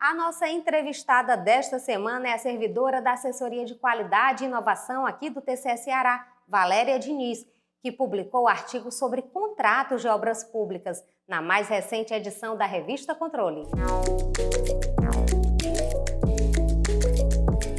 A nossa entrevistada desta semana é a servidora da Assessoria de Qualidade e Inovação aqui do TCE Ceará, Valéria Diniz, que publicou o artigo sobre contratos de obras públicas na mais recente edição da revista Controle.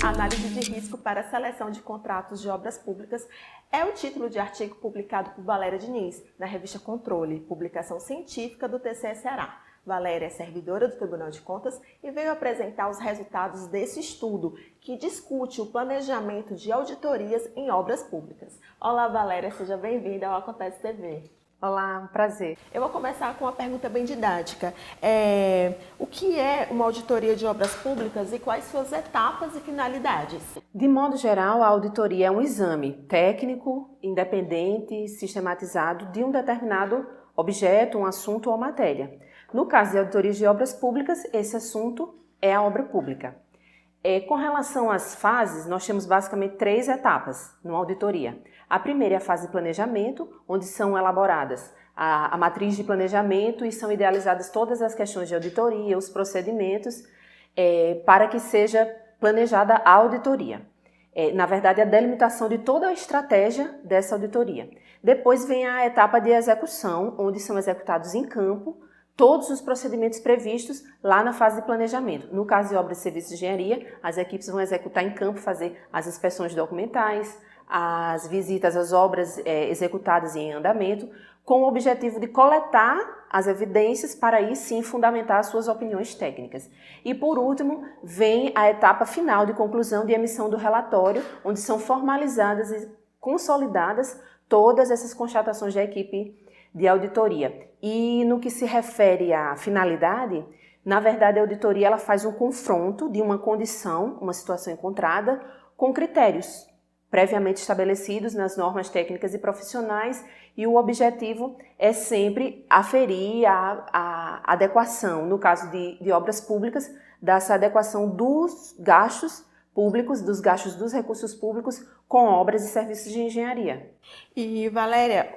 Análise de risco para a seleção de contratos de obras públicas é o título de artigo publicado por Valéria Diniz na revista Controle, publicação científica do TCE Ceará. Valéria é servidora do Tribunal de Contas e veio apresentar os resultados desse estudo, que discute o planejamento de auditorias em obras públicas. Olá, Valéria, seja bem-vinda ao Acontece TV. Olá, um prazer. Eu vou começar com uma pergunta bem didática. O que é uma auditoria de obras públicas e quais suas etapas e finalidades? De modo geral, a auditoria é um exame técnico, independente, sistematizado de um determinado objeto, um assunto ou matéria. No caso de auditoria de obras públicas, esse assunto é a obra pública. Com relação às fases, nós temos basicamente 3 etapas numa auditoria. A primeira é a fase de planejamento, onde são elaboradas a matriz de planejamento e são idealizadas todas as questões de auditoria, os procedimentos, para que seja planejada a auditoria. Na verdade, a delimitação de toda a estratégia dessa auditoria. Depois vem a etapa de execução, onde são executados em campo todos os procedimentos previstos lá na fase de planejamento. No caso de obras e serviços de engenharia, as equipes vão executar em campo, fazer as inspeções documentais, as visitas às obras executadas em andamento, com o objetivo de coletar as evidências para aí sim fundamentar suas opiniões técnicas. E por último, vem a etapa final de conclusão de emissão do relatório, onde são formalizadas e consolidadas todas essas constatações da equipe de auditoria. E no que se refere à finalidade, na verdade a auditoria ela faz um confronto de uma condição, uma situação encontrada, com critérios previamente estabelecidos nas normas técnicas e profissionais, e o objetivo é sempre aferir a adequação, no caso de obras públicas, dessa adequação dos gastos públicos, dos gastos dos recursos públicos com obras e serviços de engenharia. E, Valéria,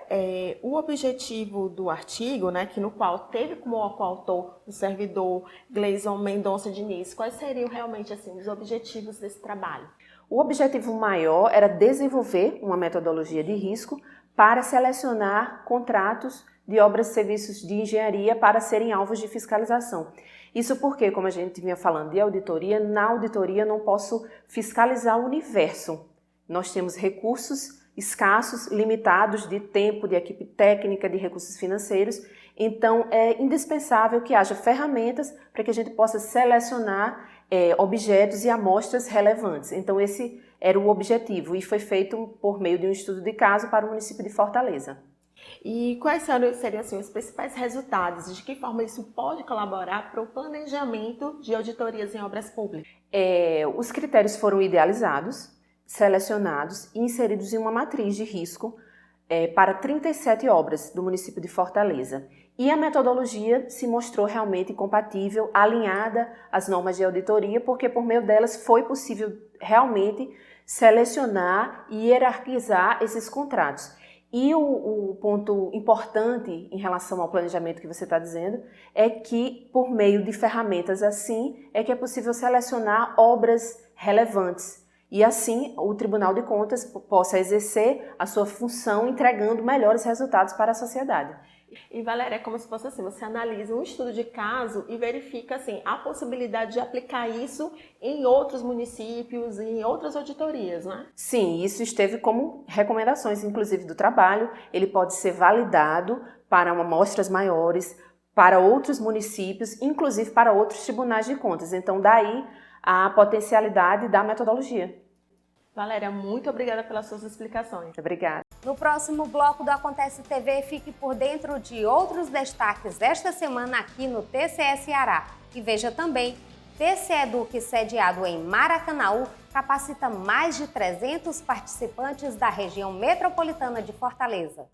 o objetivo do artigo, que no qual teve como coautor o servidor Gleison Mendonça Diniz, quais seriam realmente os objetivos desse trabalho? O objetivo maior era desenvolver uma metodologia de risco para selecionar contratos de obras e serviços de engenharia para serem alvos de fiscalização. Isso porque, como a gente vinha falando de auditoria, na auditoria eu não posso fiscalizar o universo. Nós temos recursos escassos, limitados de tempo, de equipe técnica, de recursos financeiros, então é indispensável que haja ferramentas para que a gente possa selecionar objetos e amostras relevantes. Então esse era o objetivo e foi feito por meio de um estudo de caso para o município de Fortaleza. E quais seriam os principais resultados? De que forma isso pode colaborar para o planejamento de auditorias em obras públicas? Os critérios foram idealizados, selecionados e inseridos em uma matriz de risco para 37 obras do município de Fortaleza. E a metodologia se mostrou realmente compatível, alinhada às normas de auditoria, porque por meio delas foi possível realmente selecionar e hierarquizar esses contratos. E o ponto importante em relação ao planejamento que você está dizendo é que, por meio de ferramentas assim, é que é possível selecionar obras relevantes e assim o Tribunal de Contas possa exercer a sua função entregando melhores resultados para a sociedade. E, Valéria, é como se fosse você analisa um estudo de caso e verifica a possibilidade de aplicar isso em outros municípios e em outras auditorias, né? Sim, isso esteve como recomendações, inclusive, do trabalho. Ele pode ser validado para amostras maiores, para outros municípios, inclusive para outros tribunais de contas. Então, daí a potencialidade da metodologia. Valéria, muito obrigada pelas suas explicações. Obrigada. No próximo bloco do Acontece TV, fique por dentro de outros destaques desta semana aqui no TCE Ceará. E veja também, TCE Educ, sediado em Maracanaú, capacita mais de 300 participantes da região metropolitana de Fortaleza.